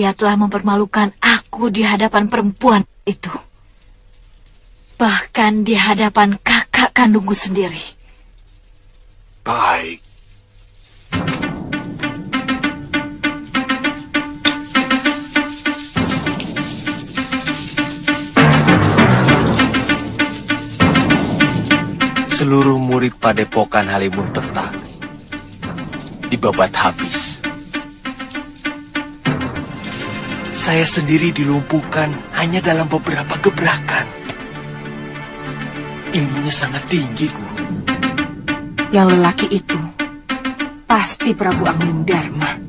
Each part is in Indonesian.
dia telah mempermalukan aku di hadapan perempuan itu. Bahkan di hadapan kakak kandungku sendiri. Baik. Seluruh murid Padepokan Halimunkerta dibabat habis. Saya sendiri dilumpuhkan hanya dalam beberapa gebrakan. Ilmunya sangat tinggi, Guru. Yang lelaki itu pasti Prabu Anglingdarma.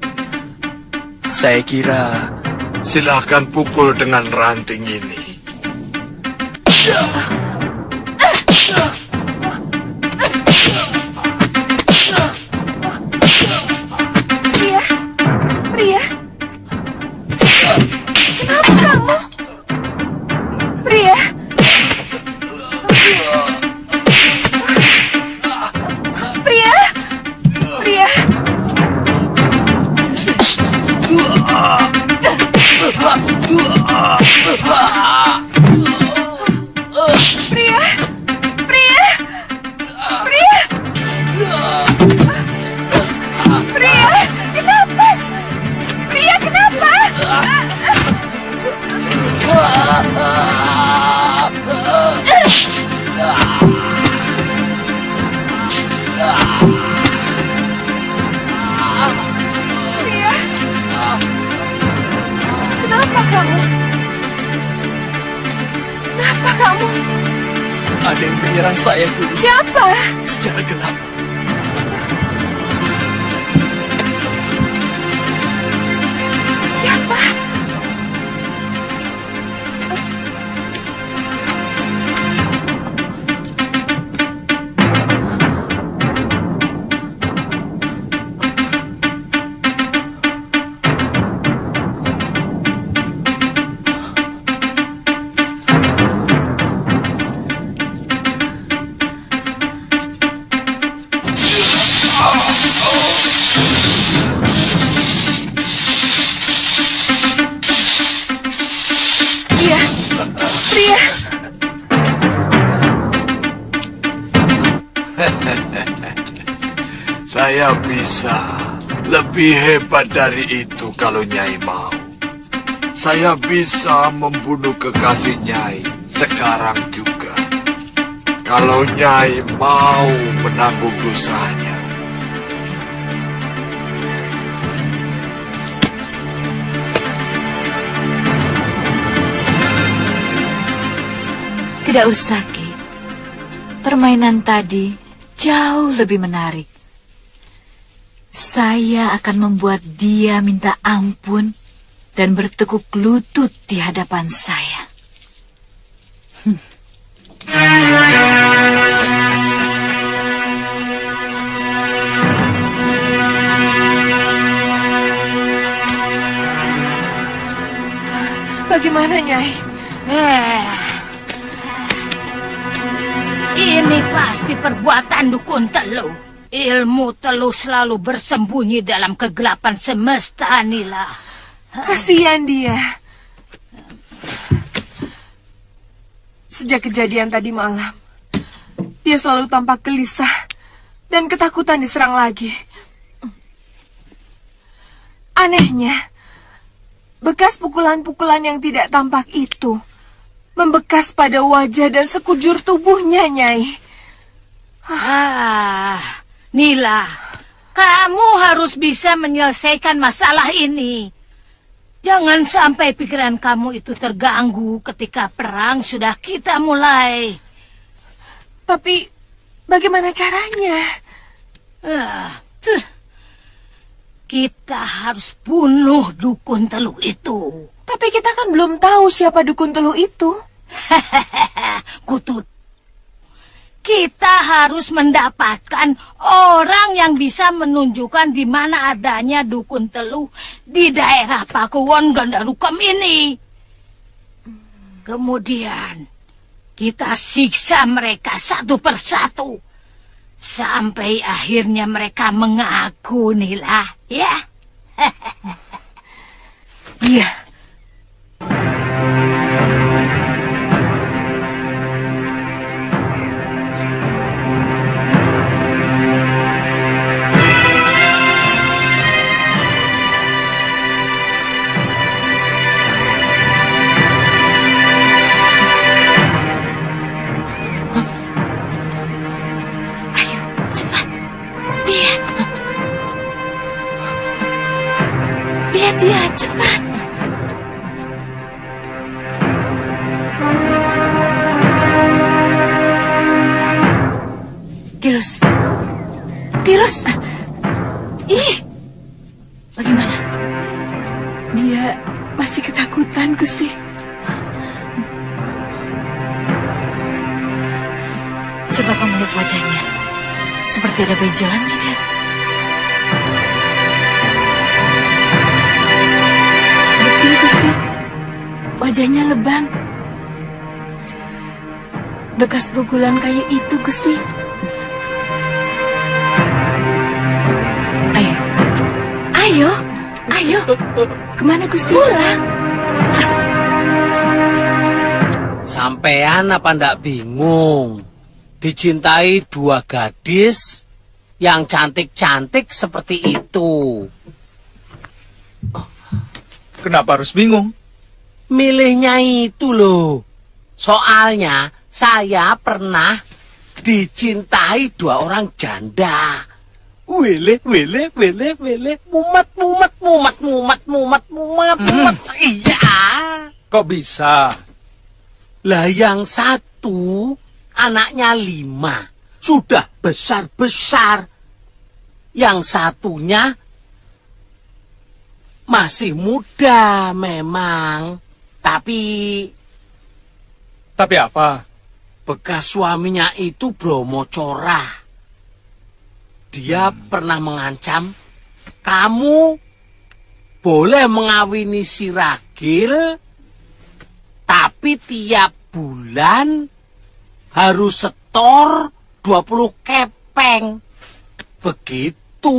Saya kira... Silahkan pukul dengan ranting ini. Pria, kenapa kamu? Pria, Pria, Pria. Pria, Pria, Pria. Pria, kenapa? Pria, kenapa? Pria, kenapa kamu? Kenapa kamu? Ada yang menyerang saya, Guru. Siapa? Secara gelap. Siapa? Pria. Saya bisa lebih hebat dari itu kalau Nyai mau. Saya bisa membunuh kekasih Nyai sekarang juga. Kalau Nyai mau menanggung dosanya. Tidak usah, Ki. Permainan tadi jauh lebih menarik. Saya akan membuat dia minta ampun dan bertekuk lutut di hadapan saya. Bagaimana, Nyai? Ini pasti perbuatan dukun Teluh. Ilmu Teluh selalu bersembunyi dalam kegelapan semesta, Nila. Kasihan dia. Sejak kejadian tadi malam, dia selalu tampak gelisah dan ketakutan diserang lagi. Anehnya, bekas pukulan-pukulan yang tidak tampak itu membekas pada wajah dan sekujur tubuhnya, Nyai. Nila, kamu harus bisa menyelesaikan masalah ini. Jangan sampai pikiran kamu itu terganggu ketika perang sudah kita mulai. Tapi, bagaimana caranya? Kita harus bunuh dukun Teluh itu. Tapi kita kan belum tahu siapa dukun Teluh itu. Kutu. Kita harus mendapatkan orang yang bisa menunjukkan di mana adanya dukun Teluh di daerah Pakuwon Gandarukam ini. Kemudian kita siksa mereka satu persatu sampai akhirnya mereka mengaku, Nila, ya. Iya. Tirus? Ih, Bagaimana? dia masih ketakutan, Gusti. Coba kamu lihat wajahnya. Seperti ada benjolan tidak? Betul, Gusti. Wajahnya lebam. Bekas pukulan kayu itu, Gusti. Ayo, Ayo, ayo. Kemana, Gusti? Pulang. Sampean apa ndak bingung? Dicintai dua gadis yang cantik-cantik seperti itu. Kenapa harus bingung? Milihnya itu loh. Soalnya saya pernah dicintai dua orang janda. Wele, wele, wele, wele, mumet, mumet, mumet, mumet, mumet, mumet, mumet. Iya. Kok bisa? Lah yang satu anaknya 5, sudah besar-besar. Yang satunya masih muda memang, tapi apa? bekas suaminya itu bromocora. Dia pernah mengancam, kamu boleh mengawini si Ragil, tapi tiap bulan harus setor 20 kepeng. Begitu.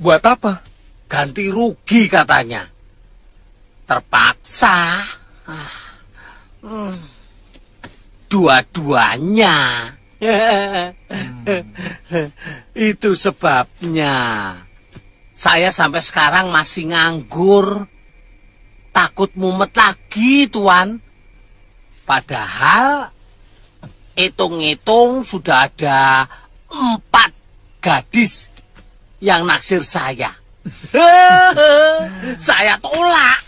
Buat apa? Ganti rugi katanya. Terpaksa. Dua-duanya. Itu sebabnya saya sampai sekarang masih nganggur. Takut mumet lagi, Tuan. Padahal hitung-hitung sudah ada 4 gadis yang naksir saya. Saya tolak.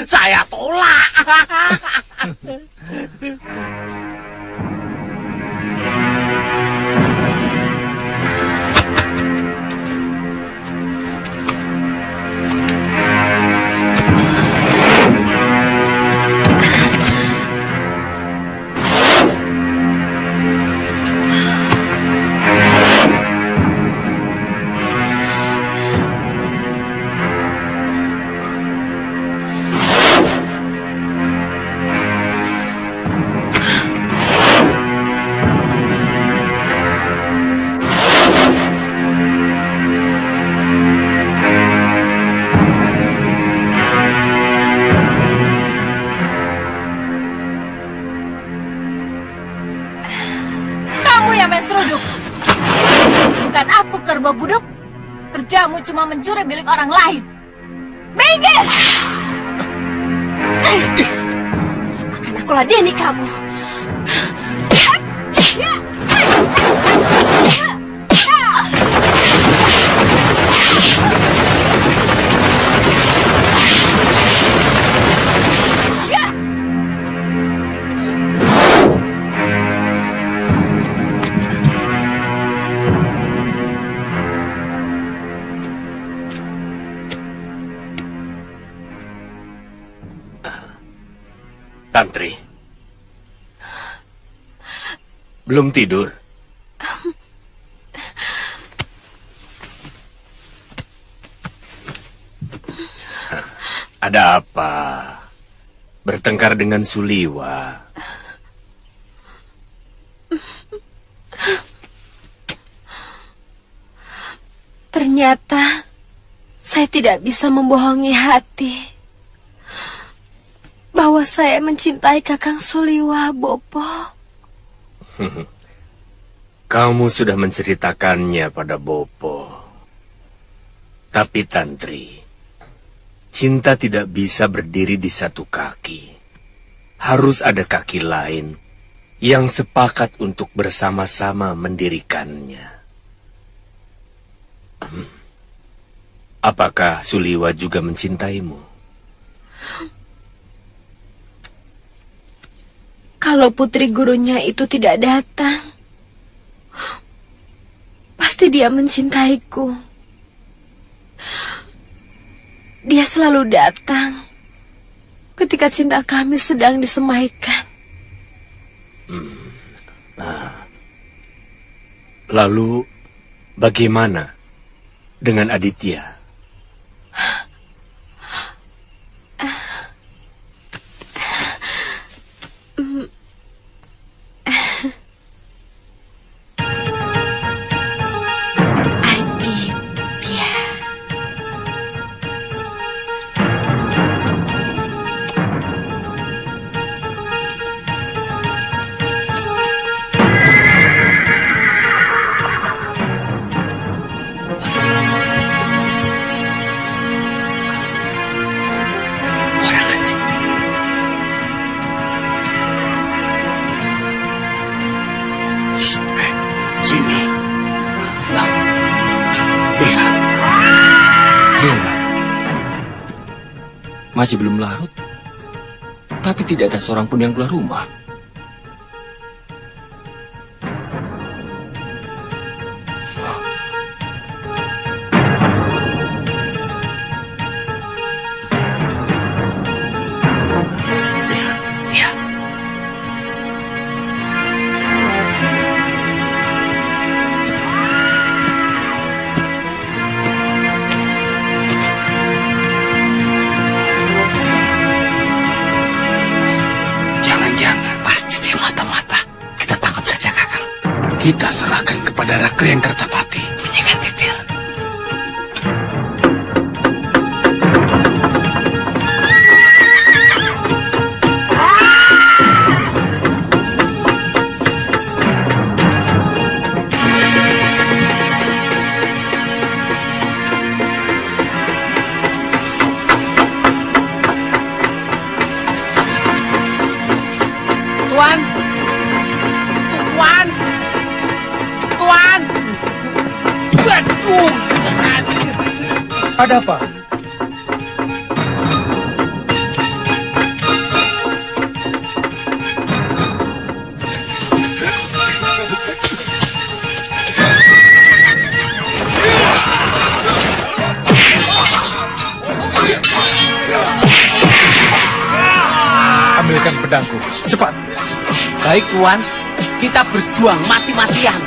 Saya tolak. Bukan aku kerbau buduk. Kerjamu cuma mencuri milik orang lain. Minggir! Akan aku ladeni kamu. Tantri, belum tidur? Ada apa? Bertengkar dengan Suliwa? Ternyata saya tidak bisa membohongi hati bahwa saya mencintai Kakang Suliwa, Bopo. Kamu sudah menceritakannya pada Bopo. Tapi Tantri, cinta tidak bisa berdiri di satu kaki. Harus ada kaki lain yang sepakat untuk bersama-sama mendirikannya. Apakah Suliwa juga mencintaimu? Kalau putri gurunya itu tidak datang, dia mencintaiku. Dia selalu datang ketika cinta kami sedang disemaikan. Lalu, bagaimana dengan Aditya? Aditya. Orang asing. Shh, sini. Lihat. Masih belum larut, tapi tidak ada seorang pun yang keluar rumah. Lihat. Jangan-jangan pasti dia mata-mata. Kita tangkap saja, Kakang. Kita serahkan kepada Rakri yang Kertapati. Penjaga titil. Tuan! Tuan! Tuan! Waduh! Ada apa? Ambilkan pedangku, cepat. Baik, Tuan. Kita berjuang mati-matian.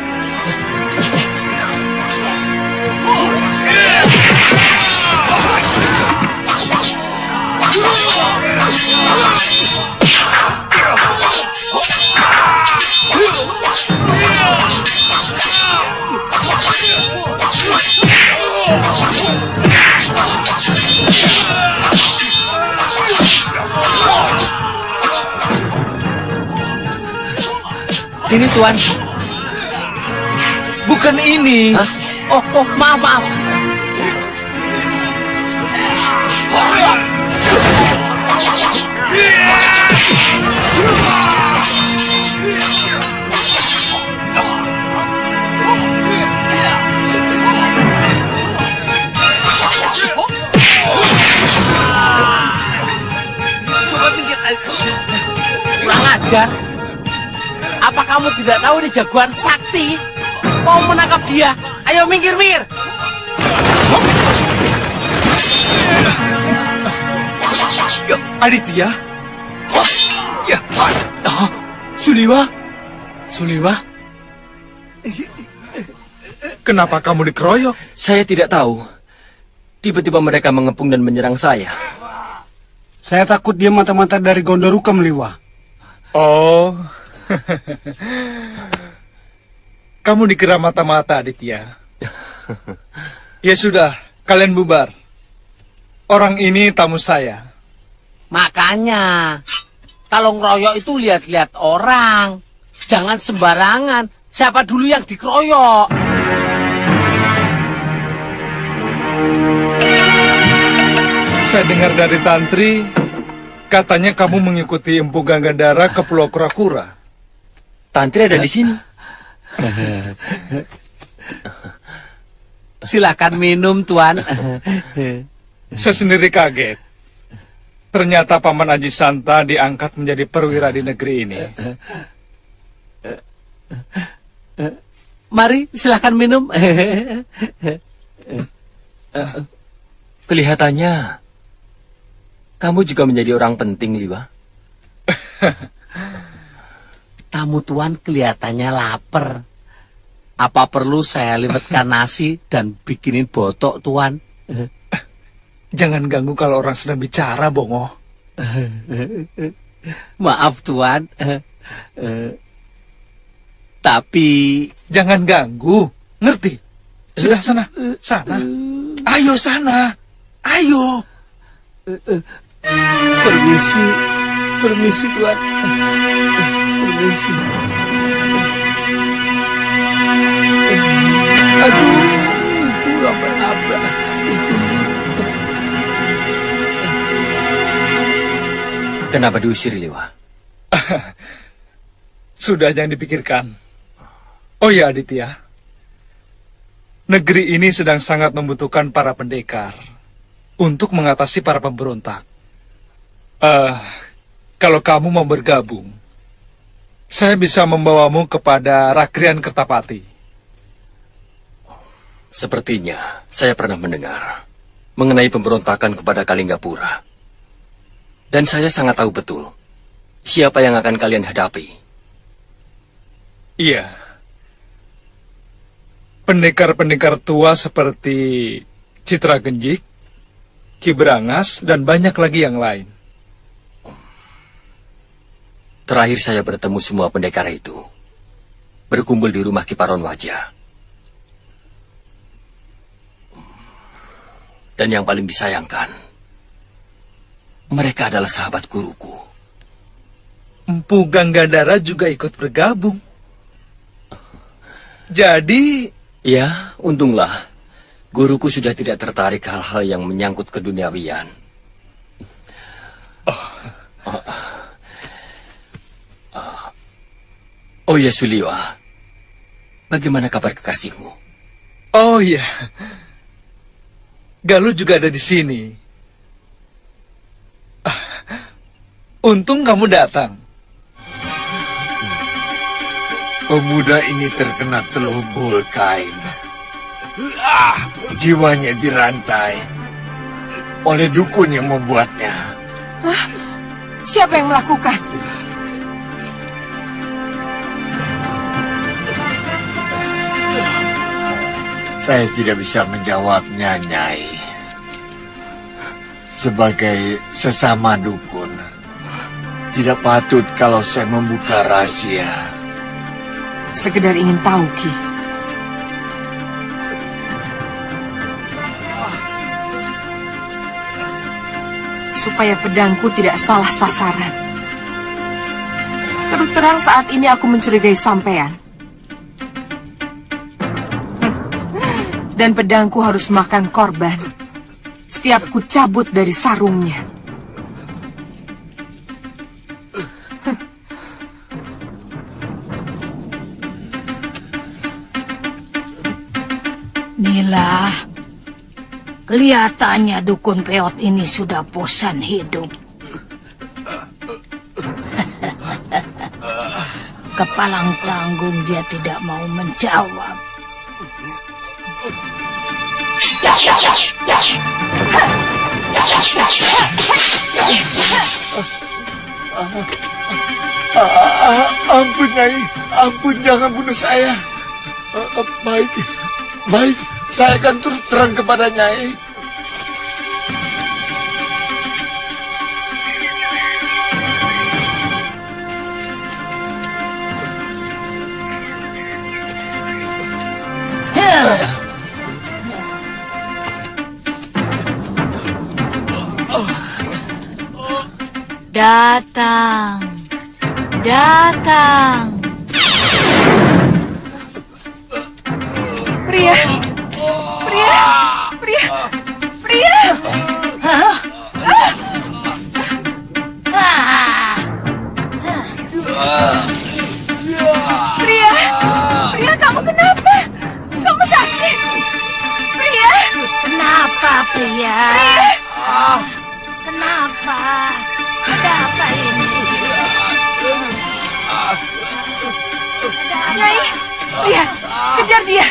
Ini, Tuan. Bukan ini. Hah? Oh, maaf. Coba pinggir. Kurang ajar. Apa kamu tidak tahu ini jagoan sakti? Mau menangkap dia? Ayo minggir. Yuk, Aditya. Ya. Oh, Suliwa. Kenapa kamu dikeroyok? Saya tidak tahu. Tiba-tiba mereka mengepung dan menyerang saya. Saya takut dia mata-mata dari Gondoruka Meliwa. Oh, kamu dikira mata-mata, Aditya. Ya sudah, kalian bubar. Orang ini tamu saya. Makanya, kalau ngeroyok itu lihat-lihat orang. Jangan sembarangan. Siapa dulu yang dikeroyok? Saya dengar dari Tantri, katanya kamu mengikuti Empu Gangadara ke Pulau Kura-Kura. Tantri ada di sini. Silakan minum, Tuan. Saya sendiri kaget. Ternyata Paman Aji Santa diangkat menjadi perwira di negeri ini. Mari, silahkan minum. Kelihatannya kamu juga menjadi orang penting, Liwa. Tamu tuan kelihatannya lapar. Apa perlu saya liwetkan nasi dan bikinin botok, tuan? Jangan ganggu kalau orang sedang bicara, Bongo. Maaf, tuan. Tapi... Jangan ganggu, ngerti? Sudah, sana. Ayo sana, ayo. Permisi, tuan. Permisi. Aduh, sampai nabrak. Kenapa diusir, Liwa? Sudah, jangan dipikirkan. Oh ya, Aditya. Negeri ini sedang sangat membutuhkan para pendekar untuk mengatasi para pemberontak. Kalau kamu mau bergabung, saya bisa membawamu kepada Rakrian Kertapati. Sepertinya saya pernah mendengar mengenai pemberontakan kepada Kalinggapura. Dan saya sangat tahu betul siapa yang akan kalian hadapi. Iya. Pendekar-pendekar tua seperti Citra Genjik, Ki Brangas, dan banyak lagi yang lain. Terakhir saya bertemu semua pendekar itu berkumpul di rumah Kiparon Wajah. Dan yang paling disayangkan, mereka adalah sahabat guruku. Empu Ganggandara juga ikut bergabung. Jadi... Ya, untunglah. Guruku sudah tidak tertarik hal-hal yang menyangkut keduniawian. Oh ya, Suliwa. Bagaimana kabar kekasihmu? Oh ya, Galuh juga ada di sini. Untung kamu datang. Pemuda ini terkena telubul kain. Jiwanya dirantai oleh dukun yang membuatnya. Hah? Siapa yang melakukan? Saya tidak bisa menjawabnya, Nyai. Sebagai sesama dukun, tidak patut kalau saya membuka rahasia. Sekedar ingin tahu, Ki. Supaya pedangku tidak salah sasaran. Terus terang saat ini aku mencurigai sampean. Dan pedangku harus makan korban setiap ku cabut dari sarungnya. Nila, kelihatannya dukun peot ini sudah bosan hidup. Kepalang tanggung dia tidak mau menjawab. Ampun, Nyai. Ampun, jangan bunuh saya. Baik, saya akan terus terang kepada Nyai. Datang. Pria. Pria, kamu kenapa? Kamu sakit? Pria. Kenapa, Pria? Kenapa? Ada apa ini? Nyai, lihat, kejar Kejar dia.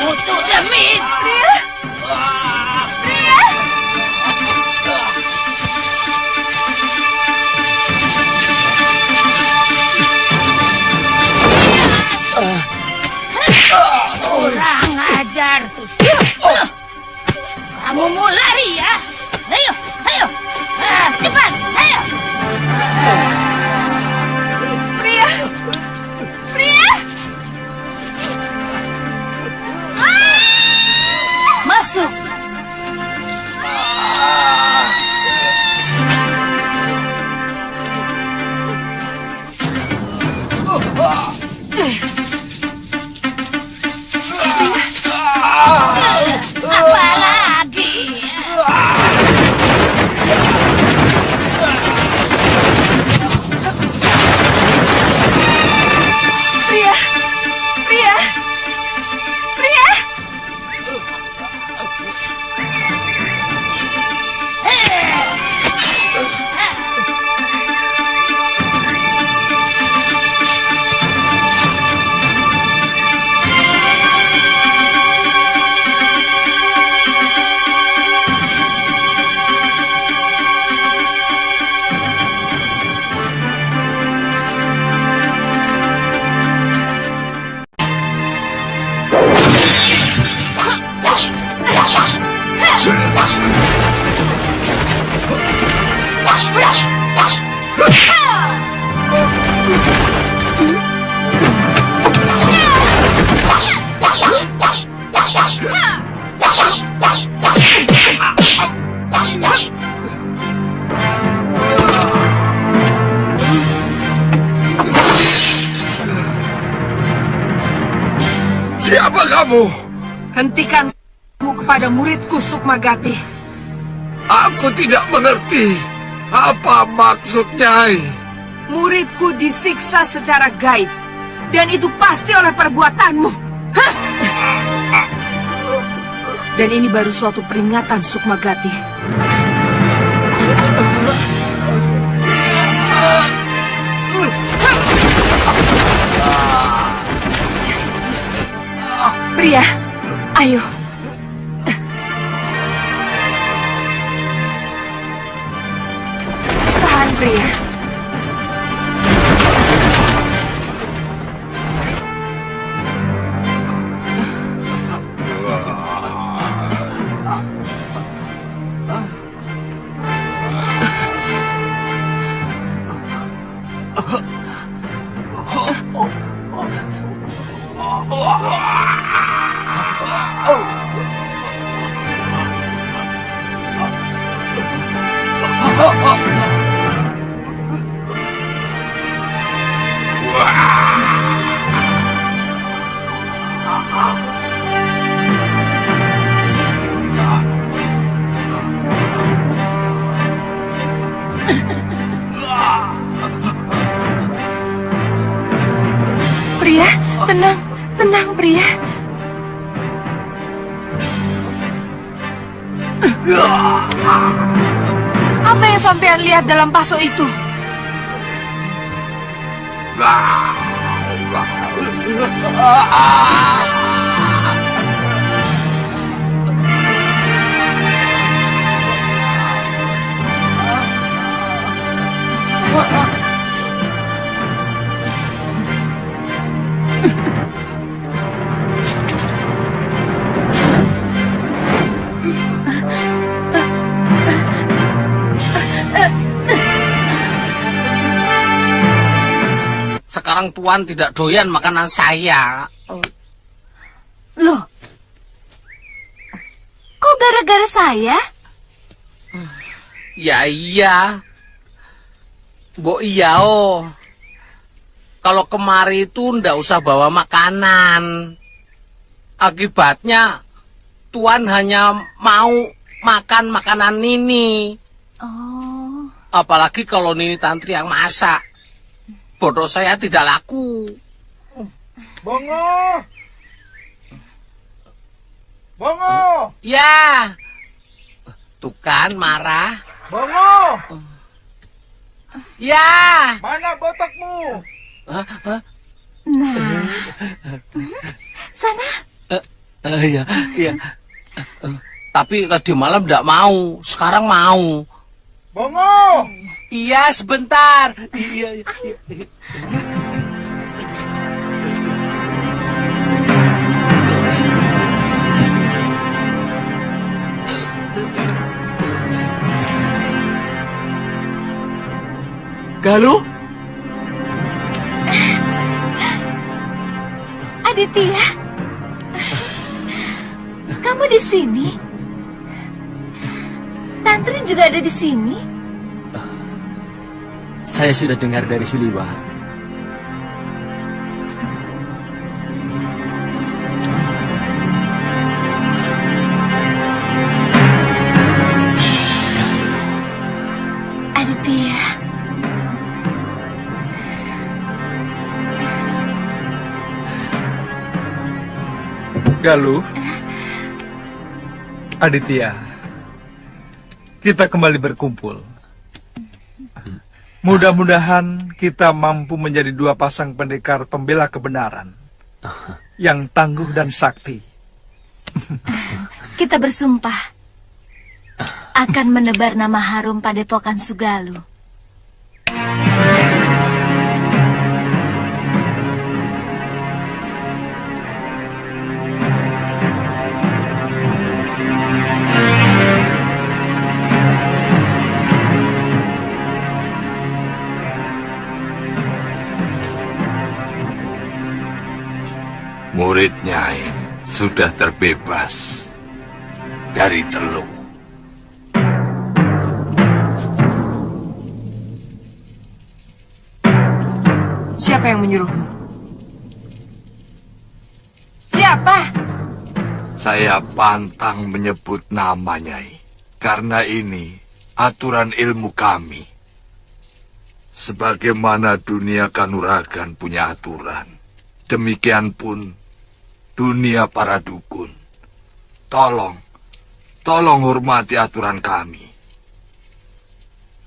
Untuk Demit. Pria. Pria. Kurang ajar. Kamu mau lari ya? Ayo, ayo. Cepat, ayo. Pria. Pria. Masuk. Apa lagi? Pria. Pria. Pria. Siapa kamu? Hentikan kepada muridku Sukmagati. Aku tidak mengerti. Apa maksud Nyai? Muridku disiksa secara gaib. Dan itu pasti oleh perbuatanmu. Hah? Dan ini baru suatu peringatan, Sukmagati. Pria, ayo. Tahan, Pria. Pria, tenang, tenang, Pria. Apa yang sampean lihat dalam paso itu? Sekarang Tuan tidak doyan makanan saya. Loh, kok gara-gara saya? Ya iya. Mbok iya oh. Kalau kemari itu ndak usah bawa makanan. Akibatnya Tuan hanya mau makan makanan Nini. Oh. Apalagi kalau Nini Tantri yang masak. Bodoh saya tidak laku. Bongo! Bongo! Ya. Tuh kan marah. Bongo! Ya. Mana botakmu? Nah, sana. Iya, iya. Tapi tadi malam tidak mau, sekarang mau. Bongo! Iya, sebentar. Iya, iya. Galuh? Aditya, kamu di sini? Tantri juga ada di sini? Saya sudah dengar dari Suliwa. Aditya, Galuh, Aditya, kita kembali berkumpul. Mudah-mudahan kita mampu menjadi dua pasang pendekar pembela kebenaran yang tangguh dan sakti. kita bersumpah akan menebar nama harum Padepokan Sugalu. Murid Nyai sudah terbebas dari Teluk. Siapa yang menyuruhmu? Siapa? Saya pantang menyebut nama Nyai, karena ini aturan ilmu kami. Sebagaimana dunia kanuragan punya aturan, demikian pun dunia para dukun. Tolong hormati aturan kami.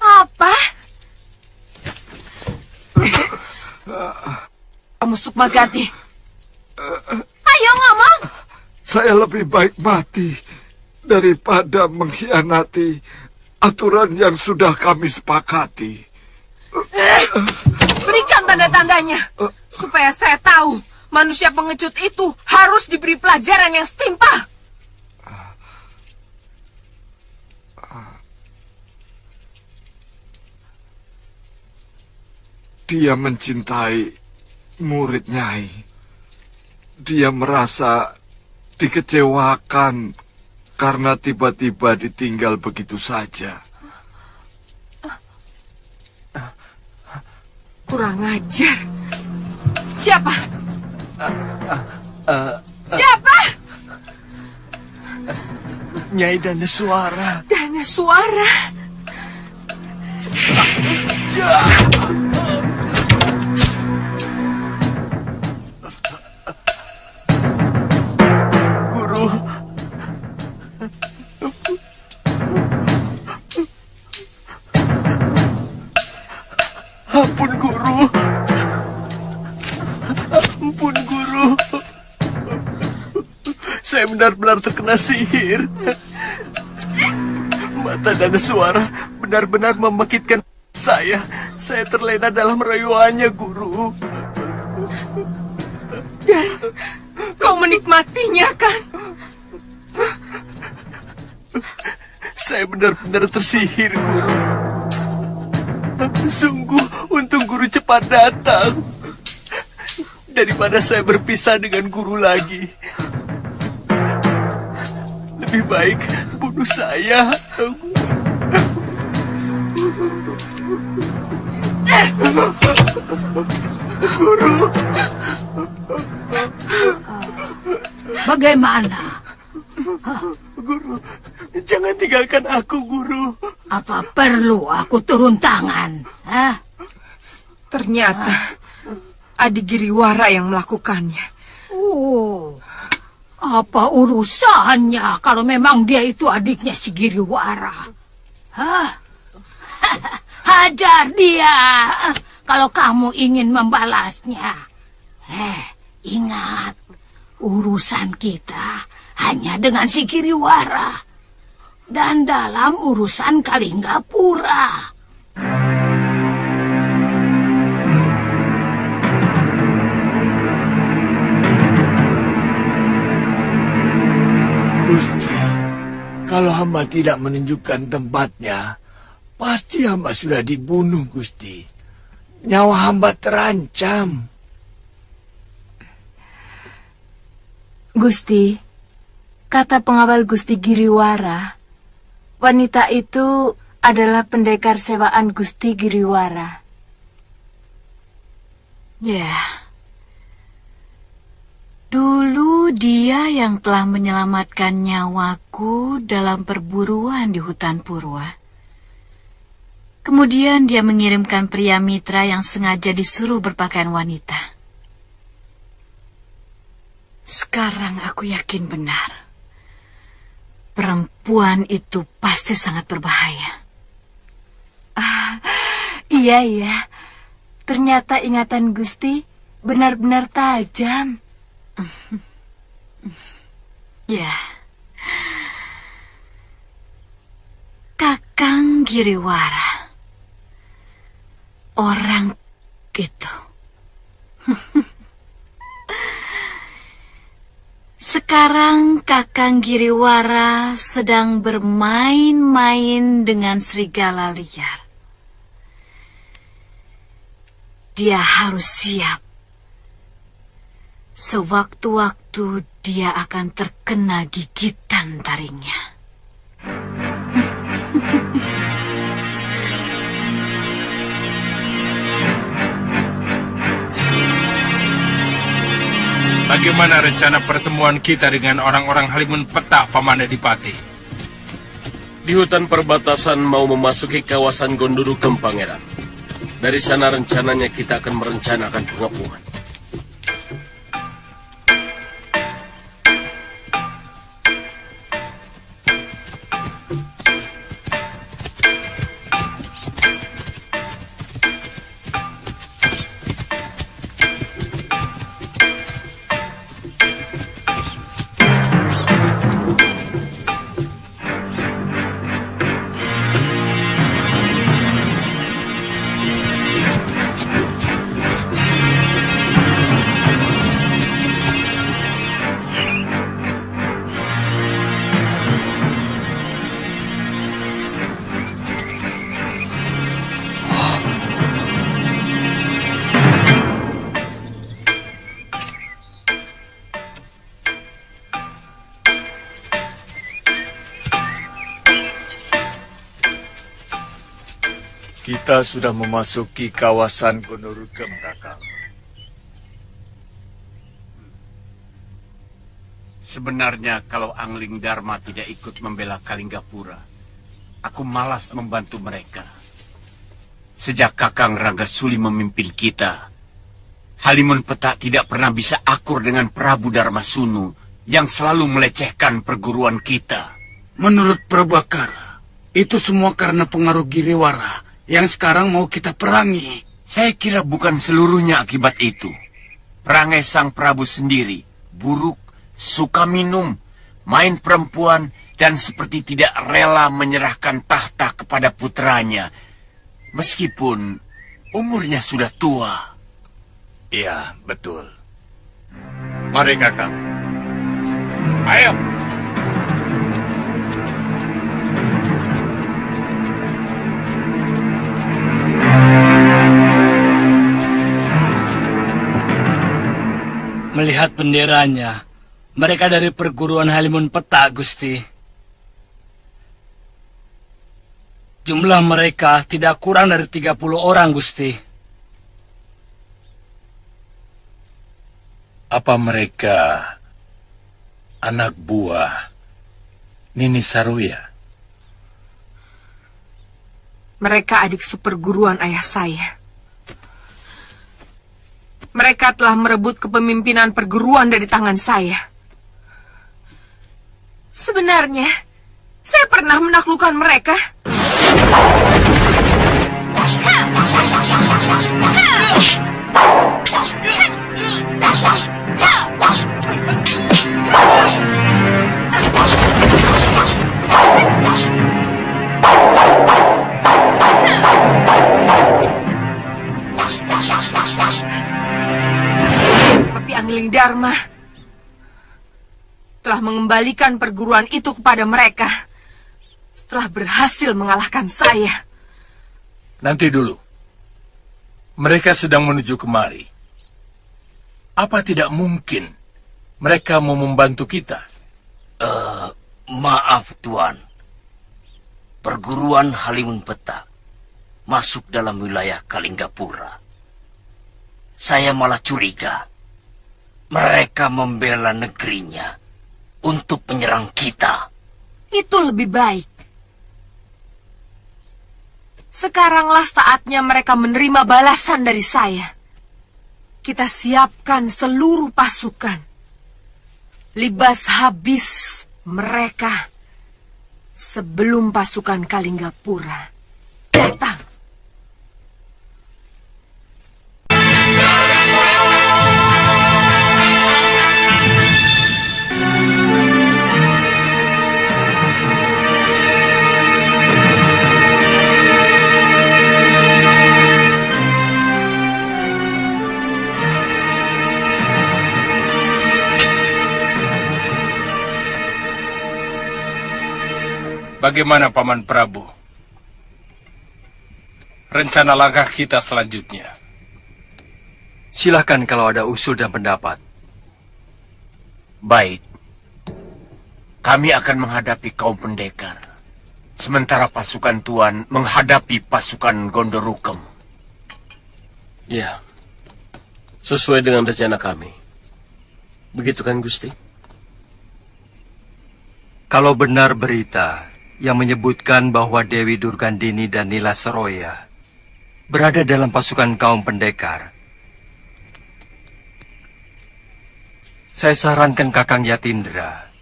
Apa? Kamu Sukmagati. Ayo ngomong. Saya lebih baik mati daripada mengkhianati aturan yang sudah kami sepakati. Berikan tanda-tandanya supaya saya tahu manusia pengecut itu harus diberi pelajaran yang setimpal. Dia mencintai murid Nyai. Dia merasa dikecewakan karena tiba-tiba ditinggal begitu saja. Kurang ajar. Siapa? Siapa? Nyai Danaswara. Danaswara. Guru. Ampun, Guru. Ampun, Guru. Saya benar-benar terkena sihir. Mata Danaswara benar-benar membangkitkan saya. Saya terlena dalam rayuannya, Guru. Dan kau menikmatinya, kan? Saya benar-benar tersihir, Guru. Sungguh, untung Guru cepat datang. Daripada saya berpisah dengan Guru lagi. Lebih baik bunuh saya. Guru. Bagaimana? Guru, jangan tinggalkan aku, Guru. Apa perlu aku turun tangan? Hah? Ternyata Adi Giriwara yang melakukannya. Oh, apa urusannya kalau memang dia itu adiknya si Giriwara? Hah? Hajar dia kalau kamu ingin membalasnya. Ingat, urusan kita hanya dengan si Giriwara. Dan dalam urusan Kalinggapura. Gusti, kalau hamba tidak menunjukkan tempatnya, pasti hamba sudah dibunuh, Gusti. Nyawa hamba terancam. Gusti, kata pengawal Gusti Giriwara, wanita itu adalah pendekar sewaan Gusti Giriwara. Ya, dulu dia yang telah menyelamatkan nyawaku dalam perburuan di hutan Purwa. Kemudian dia mengirimkan pria mitra yang sengaja disuruh berpakaian wanita. Sekarang aku yakin benar. Perempuan itu pasti sangat berbahaya. Iya. Ternyata ingatan Gusti benar-benar tajam. Ya. Kakang Giriwara. Orang itu. Sekarang Kakang Giriwara sedang bermain-main dengan serigala liar. Dia harus siap. Sewaktu-waktu dia akan terkena gigitan taringnya. Bagaimana rencana pertemuan kita dengan orang-orang Halimun Petak, Paman Adipati? Di hutan perbatasan mau memasuki kawasan Gondoru Pangeran. Dari sana rencananya kita akan merencanakan pengepungan. Kita sudah memasuki kawasan Gondorukem, Kakang. Sebenarnya kalau Angling Dharma tidak ikut membela Kalinggapura, aku malas membantu mereka. Sejak Kakang Ranggasuli memimpin kita, Halimun Petak tidak pernah bisa akur dengan Prabu Darmasunu yang selalu melecehkan perguruan kita. Menurut Prabu Akara, itu semua karena pengaruh Giriwara yang sekarang mau kita perangi. Saya kira bukan seluruhnya akibat itu. Perangai sang Prabu sendiri, buruk, suka minum, main perempuan, dan seperti tidak rela menyerahkan tahta kepada putranya, meskipun umurnya sudah tua. Iya, betul. Mari, Kakang. Ayo. Melihat benderanya, mereka dari perguruan Halimun Petak, Gusti. Jumlah mereka tidak kurang dari 30 orang, Gusti. Apa mereka anak buah Nini Saruya? Mereka adik seperguruan ayah saya. Mereka telah merebut kepemimpinan perguruan dari tangan saya. Sebenarnya, saya pernah menaklukkan mereka. Tapi Angling Dharma telah mengembalikan perguruan itu kepada mereka setelah berhasil mengalahkan saya. Nanti dulu. Mereka sedang menuju kemari. Apa tidak mungkin mereka mau membantu kita? Maaf, Tuan. Perguruan Halimun Petak masuk dalam wilayah Kalinggapura. Saya malah curiga mereka membela negerinya untuk menyerang kita. Itu lebih baik. Sekaranglah saatnya mereka menerima balasan dari saya. Kita siapkan seluruh pasukan. Libas habis mereka sebelum pasukan Kalinggapura datang. Bagaimana Paman Prabu? Rencana langkah kita selanjutnya. Silakan kalau ada usul dan pendapat. Baik. Kami akan menghadapi kaum pendekar. Sementara pasukan Tuan menghadapi pasukan Gondorukem. Ya. Sesuai dengan rencana kami. Begitu kan, Gusti? Kalau benar berita yang menyebutkan bahwa Dewi Durgandini dan Nila Seroya berada dalam pasukan kaum pendekar, saya sarankan Kakang Yatindra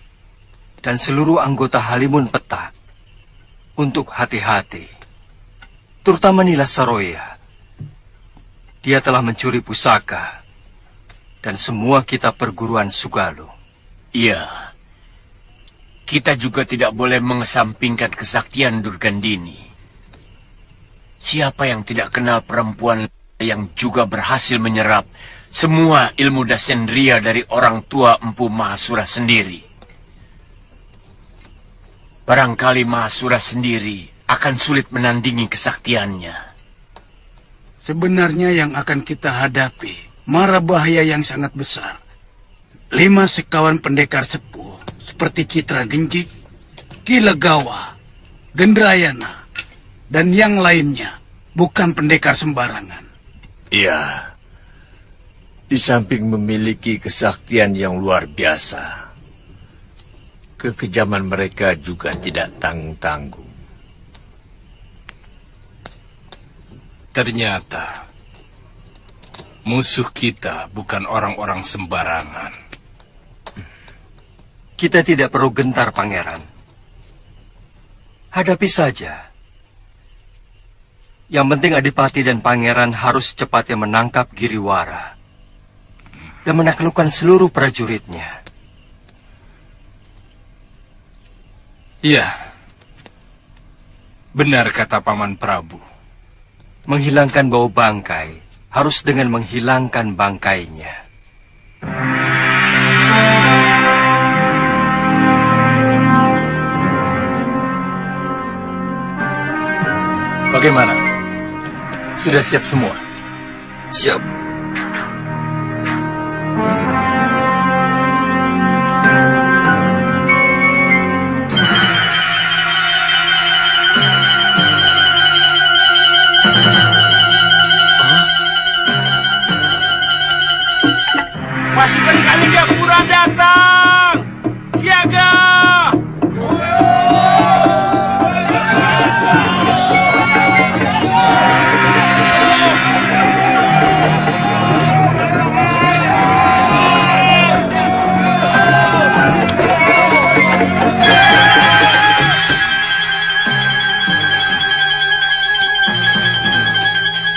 dan seluruh anggota Halimun Petak untuk hati-hati, terutama Nila Seroya. Dia telah mencuri pusaka dan semua kitab perguruan Sugalo. Iya. Kita juga tidak boleh mengesampingkan kesaktian Durgandini. Siapa yang tidak kenal perempuan yang juga berhasil menyerap semua ilmu Dasendria dari orang tua Empu Mahasura sendiri? Barangkali Mahasura sendiri akan sulit menandingi kesaktiannya. Sebenarnya yang akan kita hadapi mara bahaya yang sangat besar. 5 sekawan pendekar sepuh seperti Citra Genjik, Ki Legawa, Gendrayana, dan yang lainnya bukan pendekar sembarangan. Iya. Di samping memiliki kesaktian yang luar biasa, kekejaman mereka juga tidak tanggung-tanggung. Ternyata musuh kita bukan orang-orang sembarangan. Kita tidak perlu gentar, Pangeran. Hadapi saja. Yang penting Adipati dan Pangeran harus cepatnya menangkap Giriwara dan menaklukkan seluruh prajuritnya. Iya, benar kata Paman Prabu. Menghilangkan bau bangkai harus dengan menghilangkan bangkainya. Bagaimana? Sudah siap semua? Siap. Pasukan Kalinggapura datang! Siaga!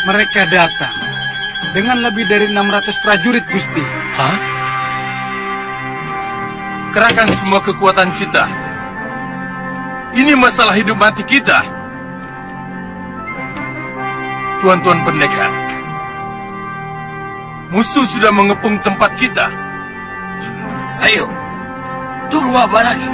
Mereka datang dengan lebih dari 600 prajurit, Gusti. Hah? Kerahkan semua kekuatan kita. Ini masalah hidup mati kita. Tuan-tuan pendekar, Musuh sudah mengepung tempat kita. Ayo, tunggu apa lagi?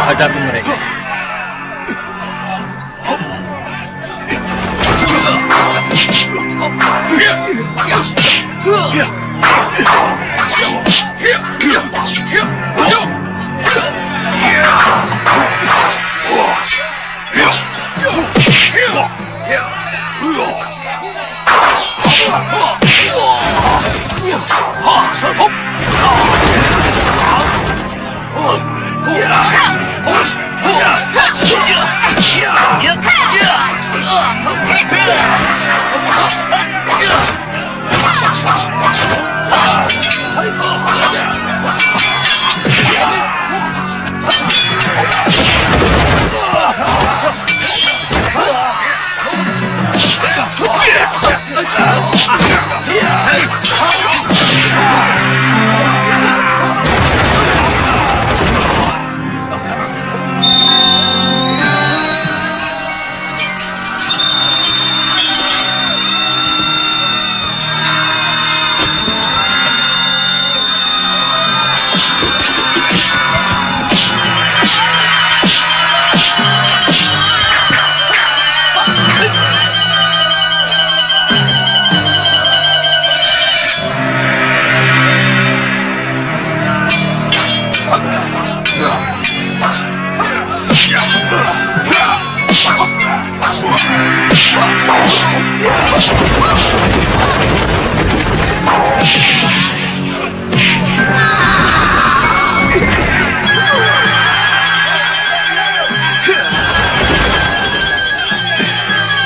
Hadapi mereka.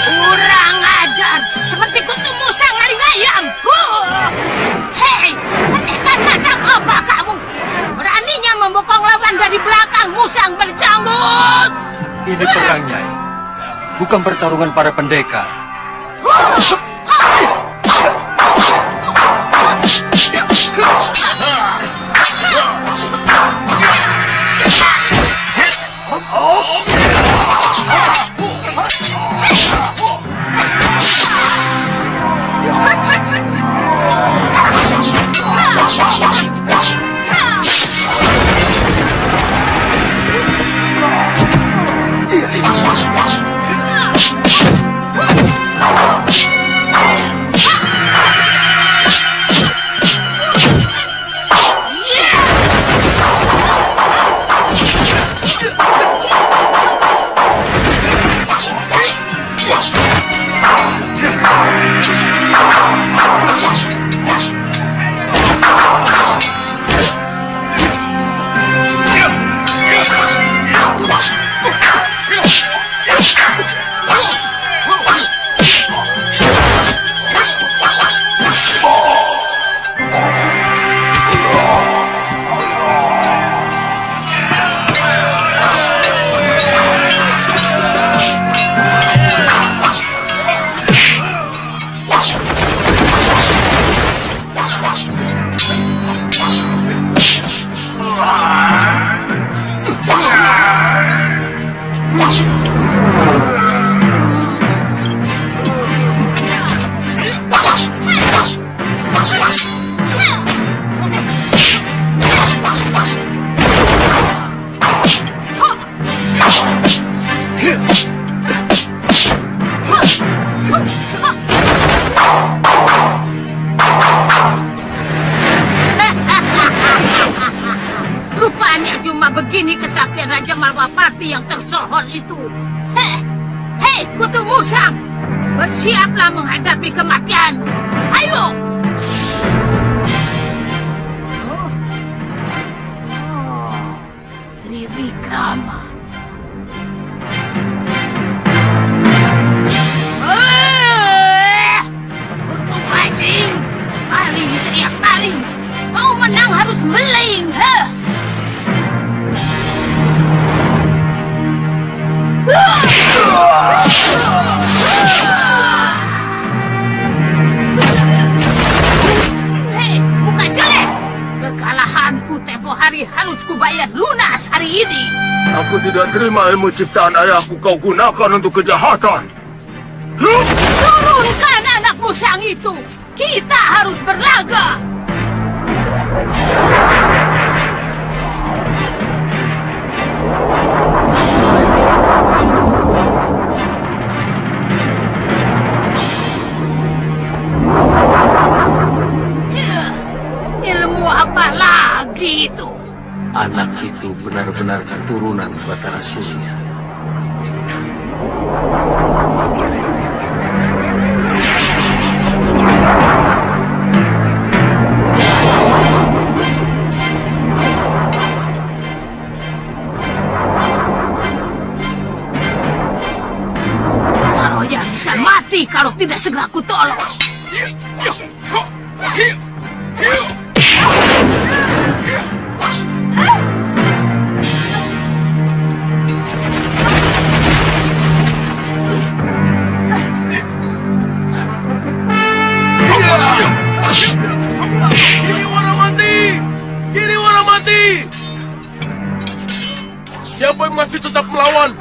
Kurang ajar, seperti kutu musang maling ayam. Hei, pendekar macam apa kamu? Beraninya membokong lawan dari belakang musang berjambut. Ini perang, Nyai. Bukan pertarungan para pendekar. Rupanya cuma begini kesaktian Raja Malwapati yang tersohor itu. Hei, Kutu Musang, bersiaplah menghadapi kematian. Ayo! Trivikrama. Kutu bajing, paling teriak paling. Mau menang harus meling, Hei, muka jelek! Kekalahanku tempo hari harus kubayar lunas hari ini. Aku tidak terima ilmu ciptaan ayahku kau gunakan untuk kejahatan. Turunkan anak musang itu. Kita harus berlaga. Ilmu apa lagi itu? Anak itu benar-benar keturunan Batara Surya. Saroya bisa mati kalau tidak segera kutolong. Giriwara mati! Siapa yang masih tetap melawan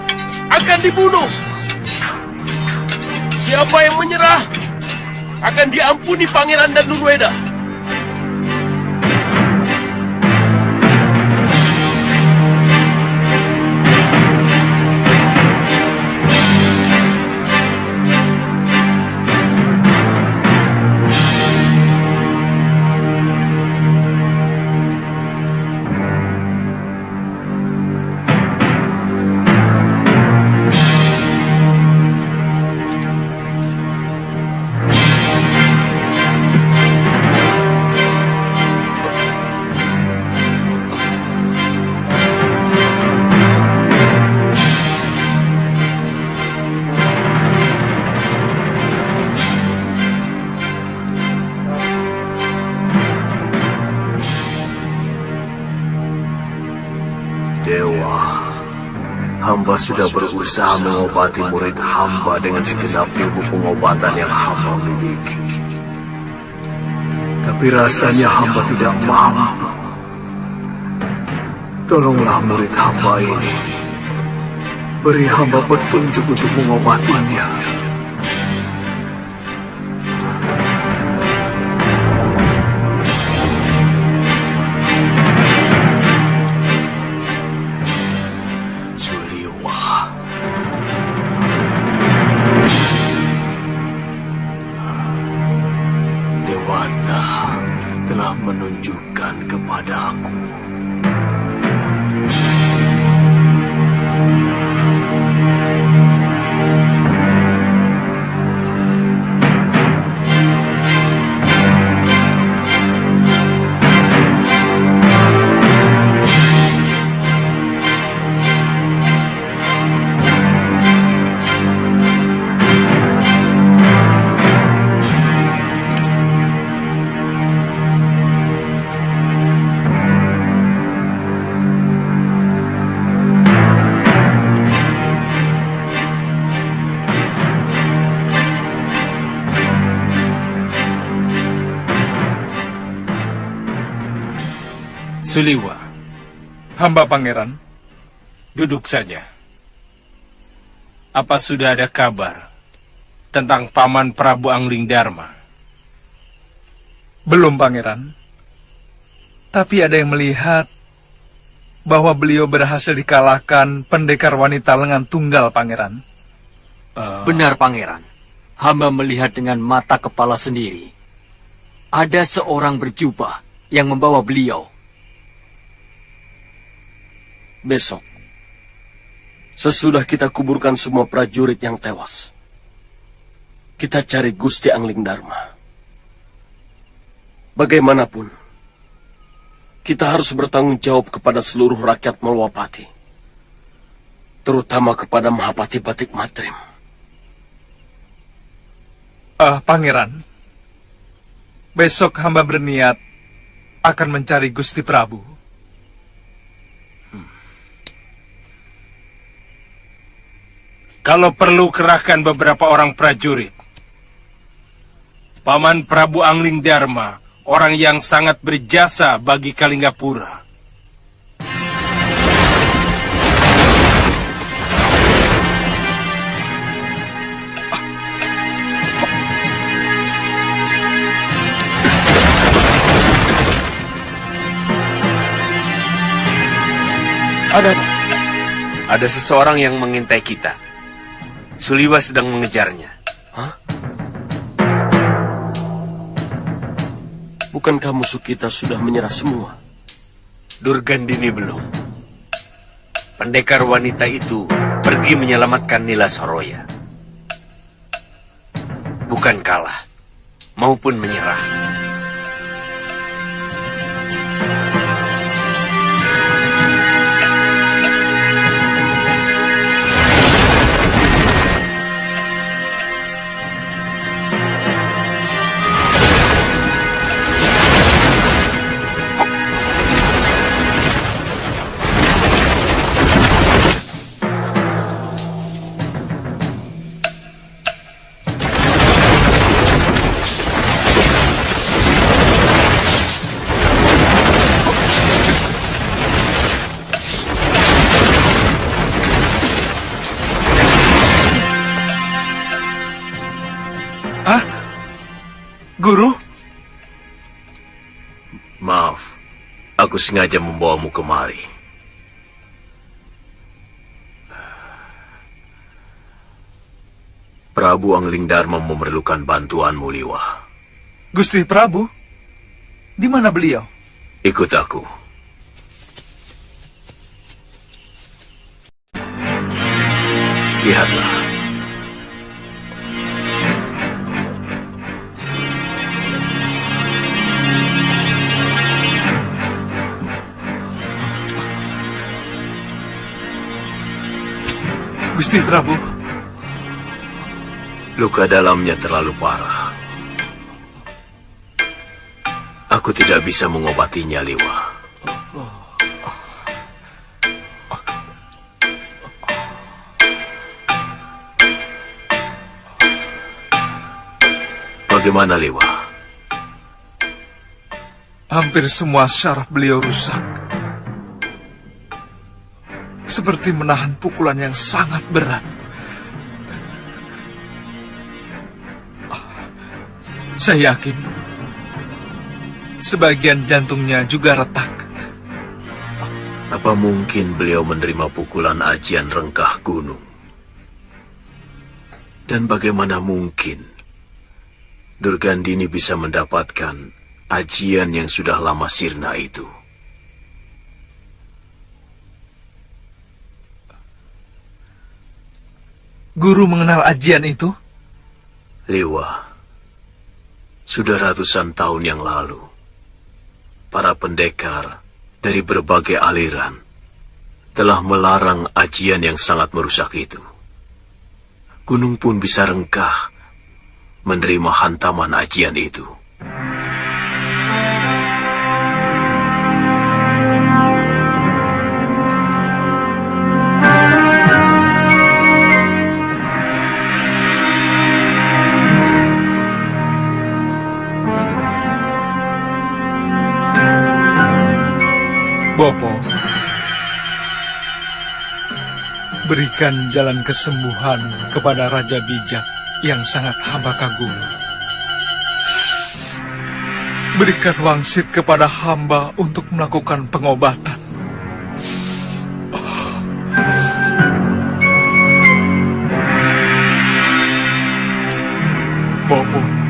akan dibunuh. Siapa yang menyerah akan diampuni Pangeran dan Nurweda. Hamba sudah berusaha mengobati murid hamba dengan segenap ilmu pengobatan yang hamba miliki. Tapi rasanya hamba tidak mampu. Tolonglah murid hamba ini. Beri hamba petunjuk untuk mengobatinya. Menunjukkan kepadaku. Suliwa, hamba pangeran, duduk saja. Apa sudah ada kabar tentang Paman Prabu Angling Darma? Belum, Pangeran. Tapi ada yang melihat bahwa beliau berhasil dikalahkan pendekar wanita lengan tunggal, Pangeran. Benar, Pangeran. Hamba melihat dengan mata kepala sendiri. Ada seorang berjubah yang membawa beliau. Besok, sesudah kita kuburkan semua prajurit yang tewas, kita cari Gusti Angling Darma. Bagaimanapun, kita harus bertanggung jawab kepada seluruh rakyat Malwapati, terutama kepada Mahapati Batik Matrim. Pangeran, besok hamba berniat akan mencari Gusti Prabu. Kalau perlu kerahkan beberapa orang prajurit. Paman Prabu Angling Darma, orang yang sangat berjasa bagi Kalinggapura. Ada apa? Ada seseorang yang mengintai kita. Suliwa sedang mengejarnya. Hah? Bukankah musuh kita sudah menyerah semua? Durgandini belum. Pendekar wanita itu pergi menyelamatkan Nila Saroya. Bukan kalah, maupun menyerah. Guru? Maaf, aku sengaja membawamu kemari. Prabu Angling Darma memerlukan bantuanmu, Liwa. Gusti Prabu? Di mana beliau? Ikut aku. Lihatlah. Gusti Prabu. Luka dalamnya terlalu parah. Aku tidak bisa mengobatinya, Liwa. Bagaimana, Liwa? Hampir semua syaraf beliau rusak. Seperti menahan pukulan yang sangat berat. Saya yakin sebagian jantungnya juga retak. Apa mungkin beliau menerima pukulan ajian rengkah gunung? Dan bagaimana mungkin Durgandini bisa mendapatkan ajian yang sudah lama sirna itu? Guru mengenal ajian itu? Liwa, sudah ratusan tahun yang lalu, para pendekar dari berbagai aliran telah melarang ajian yang sangat merusak itu. Gunung pun bisa rengkah menerima hantaman ajian itu. Bopo, Berikan jalan kesembuhan kepada Raja Bijak yang sangat hamba kagumi. Berikan wangsit kepada hamba untuk melakukan pengobatan. Bobo.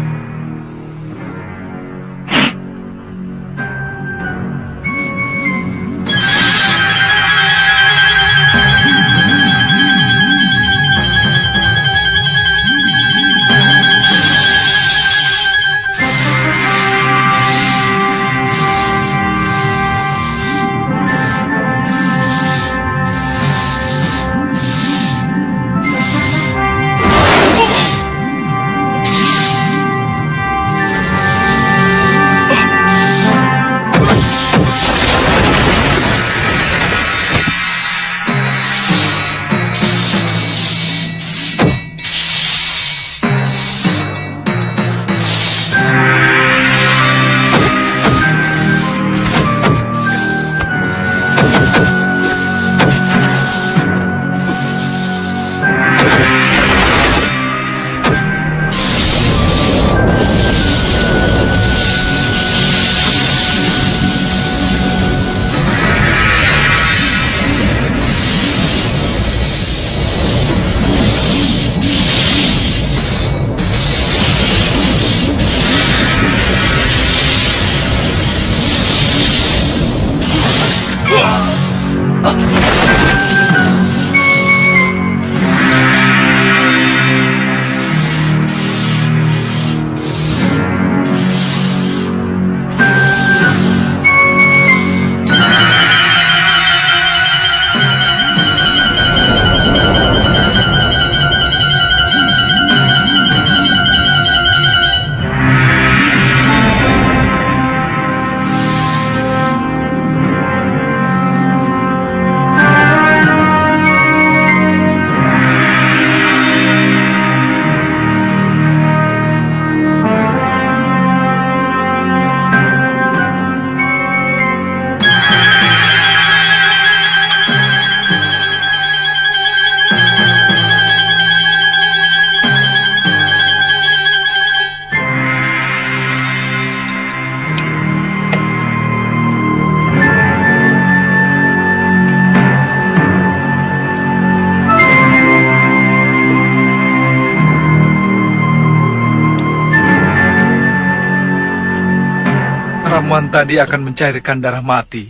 Ramuan tadi akan mencairkan darah mati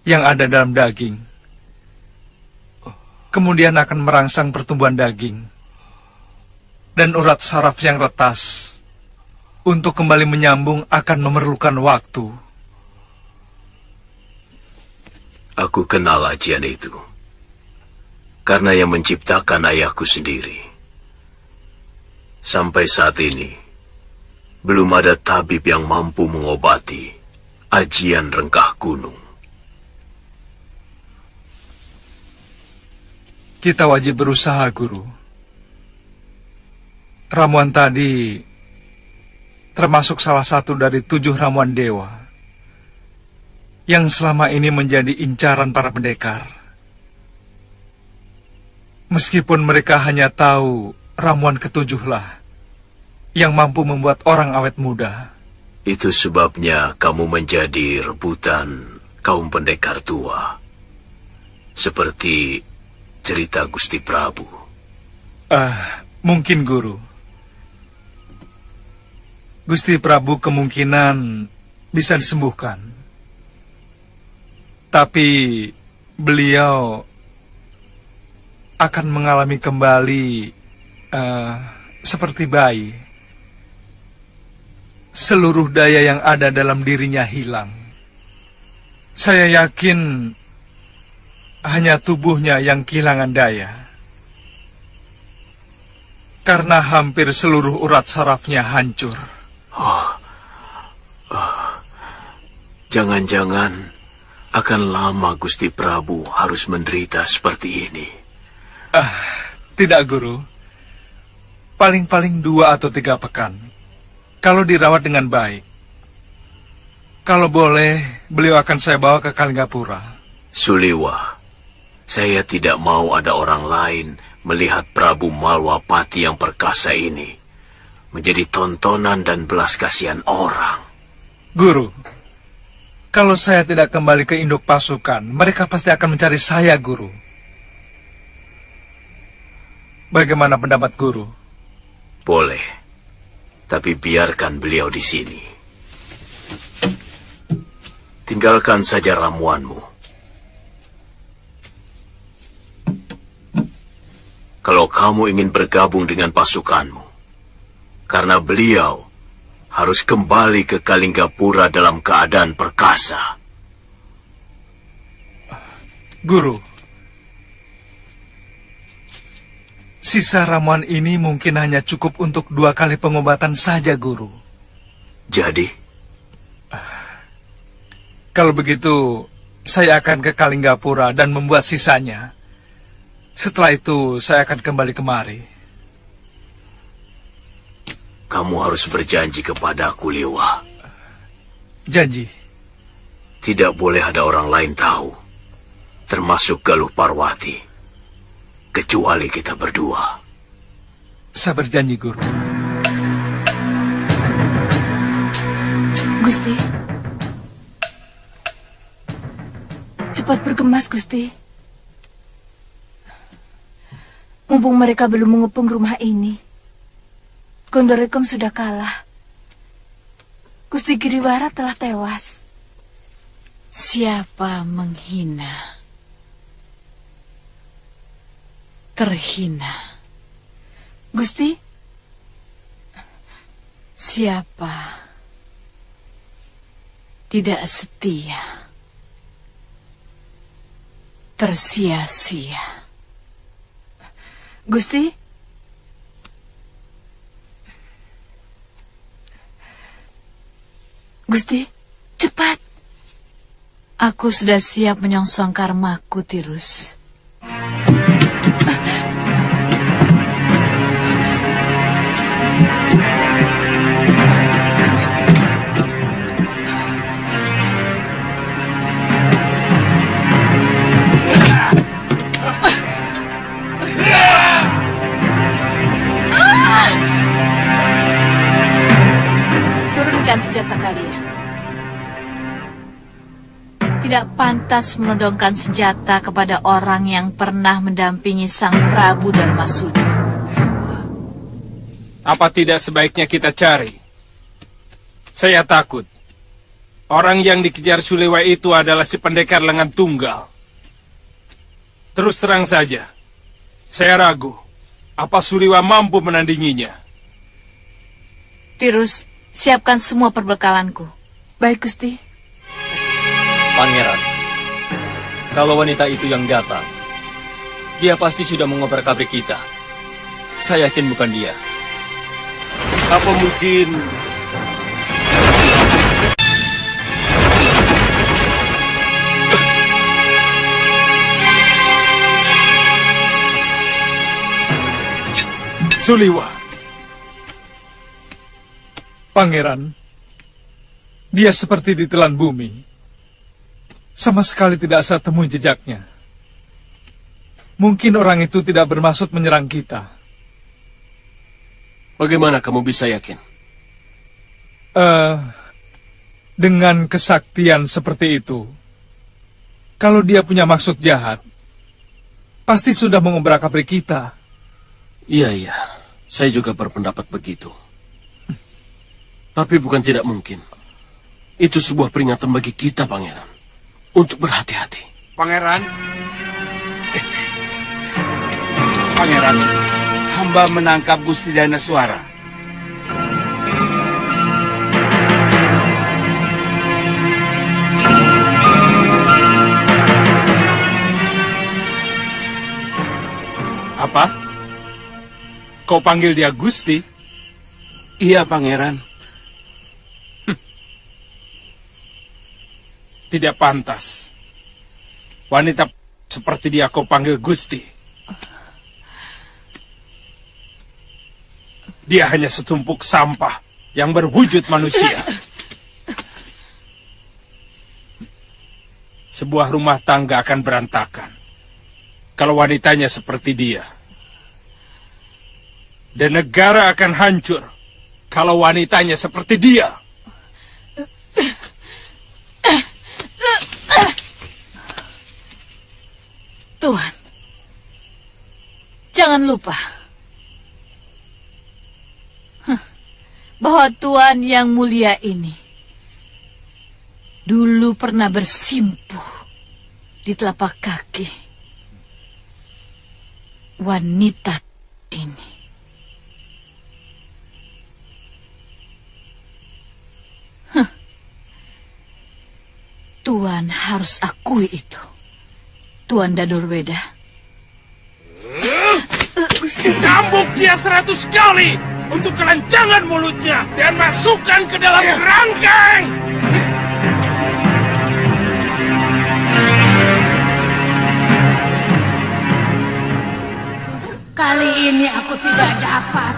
yang ada dalam daging. Kemudian akan merangsang pertumbuhan daging dan urat saraf yang retas. Untuk kembali menyambung akan memerlukan waktu. Aku kenal ajian itu. Karena yang menciptakan ayahku sendiri. Sampai saat ini, belum ada tabib yang mampu mengobati ajian rengkah gunung. Kita wajib berusaha, Guru. Ramuan tadi termasuk salah satu dari 7 ramuan dewa yang selama ini menjadi incaran para pendekar. Meskipun mereka hanya tahu ramuan ke-7-lah yang mampu membuat orang awet muda. Itu sebabnya kamu menjadi rebutan kaum pendekar tua. Seperti cerita Gusti Prabu. Mungkin, Guru. Gusti Prabu kemungkinan bisa disembuhkan. Tapi beliau akan mengalami kembali seperti bayi. Seluruh daya yang ada dalam dirinya hilang. Saya yakin hanya tubuhnya yang kehilangan daya. Karena hampir seluruh urat sarafnya hancur. Jangan-jangan akan lama Gusti Prabu harus menderita seperti ini. Tidak, Guru. Paling-paling 2 atau 3 pekan. Kalau dirawat dengan baik. Kalau boleh, beliau akan saya bawa ke Kalinggapura. Suliwa, Saya tidak mau ada orang lain melihat Prabu Malwapati yang perkasa ini menjadi tontonan dan belas kasihan orang. Guru, kalau saya tidak kembali ke induk pasukan, mereka pasti akan mencari saya, Guru. Bagaimana pendapat Guru? Boleh, tapi biarkan beliau di sini. Tinggalkan saja ramuanmu. Kalau kamu ingin bergabung dengan pasukanmu, karena beliau harus kembali ke Kalinggapura dalam keadaan perkasa. Guru, sisa ramuan ini mungkin hanya cukup untuk 2 kali pengobatan saja, Guru. Jadi? Kalau begitu, saya akan ke Kalinggapura dan membuat sisanya. Setelah itu, saya akan kembali kemari. Kamu harus berjanji kepadaku, Liwa. Janji? Tidak boleh ada orang lain tahu, termasuk Galuh Parwati, kecuali kita berdua. Saya berjanji, Guru. Gusti. Cepat bergemas, Gusti. Mumpung mereka belum mengepung rumah ini, Gondorekom sudah kalah. Gusti Giriwara telah tewas. Siapa menghina, terhina. Gusti? Siapa tidak setia, tersia-sia. Gusti? Gusti, cepat. Aku sudah siap menyongsong karmaku, Tirus. Turunkan senjata kalian. Tidak pantas menodongkan senjata kepada orang yang pernah mendampingi Sang Prabu Darmasuda. Apa tidak sebaiknya kita cari? Saya takut. Orang yang dikejar Sulewa itu adalah si pendekar lengan tunggal. Terus terang saja, saya ragu apa Sulewa mampu menandinginya. Tirus, siapkan semua perbekalanku. Baik, Gusti. Pangeran, kalau wanita itu yang datang, dia pasti sudah mengobrak-abrik kita. Saya yakin bukan dia. Apa mungkin... Suliwa. Pangeran, dia seperti ditelan bumi. Sama sekali tidak saya temui jejaknya. Mungkin orang itu tidak bermaksud menyerang kita. Bagaimana kamu bisa yakin? Dengan kesaktian seperti itu, kalau dia punya maksud jahat, pasti sudah mengobrak-abrik kita. Iya, saya juga berpendapat begitu. Tapi bukan tidak mungkin. Itu sebuah peringatan bagi kita, Pangeran. Untuk berhati-hati. Pangeran. Pangeran, hamba menangkap Gusti Danaswara. Apa? Kau panggil dia Gusti? Iya, Pangeran. Tidak pantas. Wanita seperti dia kau panggil Gusti. Dia hanya setumpuk sampah yang berwujud manusia. Sebuah rumah tangga akan berantakan kalau wanitanya seperti dia. Dan negara akan hancur kalau wanitanya seperti dia. Tuhan, jangan lupa bahwa Tuhan yang mulia ini dulu pernah bersimpuh di telapak kaki wanita ini. Tuhan harus akui itu. Tuan Dadorweda. Cambuk dia 100 kali untuk kelancangan mulutnya dan masukkan ke dalam kerangkeng. Kali ini aku tidak dapat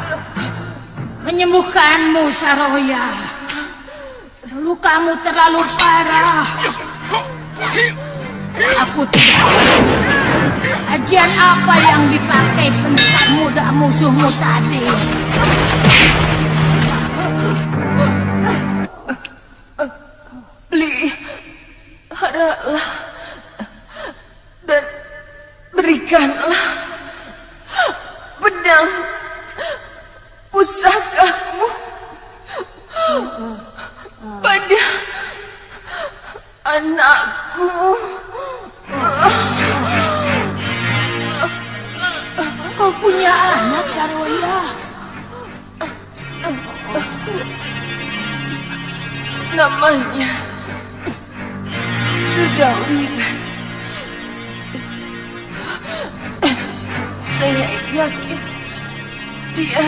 menyembuhkanmu, Saroya. Lukamu terlalu parah. Aku tidak tahu ajian apa yang dipakai pendekar muda musuhmu tadi. Peliharalah dan berikanlah pedang pusakamu pada anakku. Kau punya anak, Saroya? Namanya Sudawiran. Saya yakin dia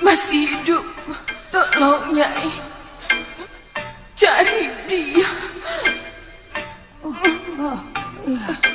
masih hidup. Tolong, Nyai, cari dia. Oh, iya.